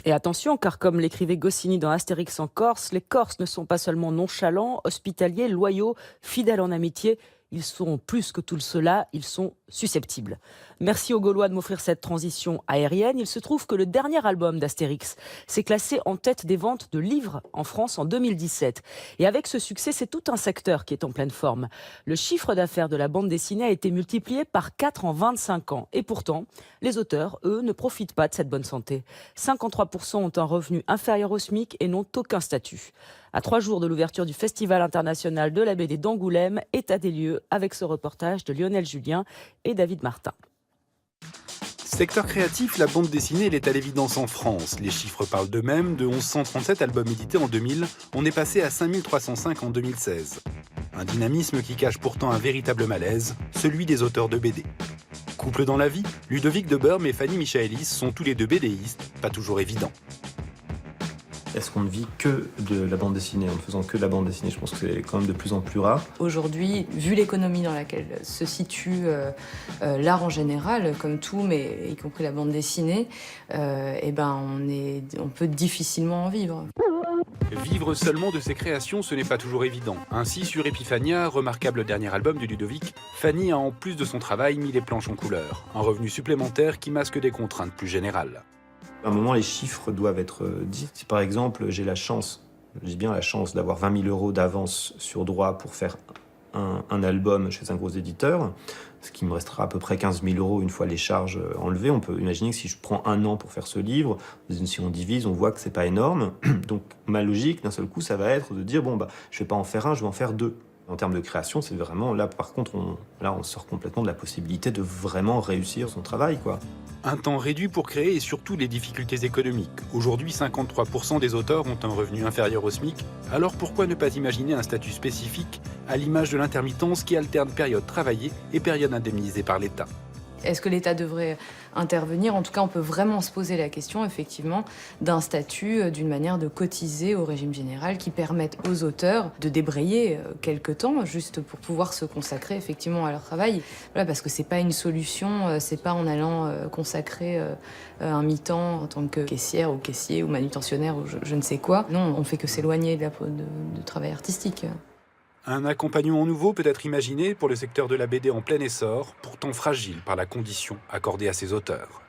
Et attention, car comme l'écrivait Goscinny dans Astérix en Corse, les Corses ne sont pas seulement nonchalants, hospitaliers, loyaux, fidèles en amitié. Ils sont plus que tout cela, ils sont susceptibles. Merci aux Gaulois de m'offrir cette transition aérienne. Il se trouve que le dernier album d'Astérix s'est classé en tête des ventes de livres en France en 2017. Et avec ce succès, c'est tout un secteur qui est en pleine forme. Le chiffre d'affaires de la bande dessinée a été multiplié par 4 en 25 ans. Et pourtant, les auteurs, eux, ne profitent pas de cette bonne santé. 53% ont un revenu inférieur au SMIC et n'ont aucun statut. À 3 jours de l'ouverture du Festival international de la BD d'Angoulême, état des lieux avec ce reportage de Lionel Julien et David Martin. Secteur créatif, la bande dessinée elle est à l'évidence en France. Les chiffres parlent d'eux-mêmes. De 1137 albums édités en 2000, on est passé à 5305 en 2016. Un dynamisme qui cache pourtant un véritable malaise, celui des auteurs de BD. Couple dans la vie, Ludovic Deberme et Fanny Michaelis sont tous les deux BDistes, pas toujours évident. Est-ce qu'on ne vit que de la bande dessinée en ne faisant que de la bande dessinée? Je pense que c'est quand même de plus en plus rare. Aujourd'hui, vu l'économie dans laquelle se situe l'art en général, comme tout, mais y compris la bande dessinée, on peut difficilement en vivre. Vivre seulement de ses créations, ce n'est pas toujours évident. Ainsi, sur Epiphania, remarquable dernier album de Ludovic, Fanny a en plus de son travail mis les planches en couleur. Un revenu supplémentaire qui masque des contraintes plus générales. À un moment, les chiffres doivent être dits. Si par exemple, j'ai la chance, je dis bien la chance, d'avoir 20 000 euros d'avance sur droit pour faire un album chez un gros éditeur, ce qui me restera à peu près 15 000 euros une fois les charges enlevées. On peut imaginer que si je prends 1 an pour faire ce livre, si on divise, on voit que c'est pas énorme. Donc ma logique, d'un seul coup, ça va être de dire, je vais pas en faire un, je vais en faire 2. En termes de création, c'est vraiment, là par contre, on sort complètement de la possibilité de vraiment réussir son travail, quoi. Un temps réduit pour créer et surtout les difficultés économiques. Aujourd'hui, 53% des auteurs ont un revenu inférieur au SMIC. Alors pourquoi ne pas imaginer un statut spécifique à l'image de l'intermittence qui alterne période travaillée et période indemnisée par l'État? Est-ce que l'État devrait intervenir? En tout cas, on peut vraiment se poser la question, effectivement, d'un statut, d'une manière de cotiser au régime général qui permette aux auteurs de débrayer quelque temps, juste pour pouvoir se consacrer effectivement à leur travail. Voilà, parce que c'est pas une solution, c'est pas en allant consacrer un mi-temps en tant que caissière ou caissier ou manutentionnaire ou je ne sais quoi. Non, on fait que s'éloigner de travail artistique. Un accompagnement nouveau peut être imaginé pour le secteur de la BD en plein essor, pourtant fragile par la condition accordée à ses auteurs.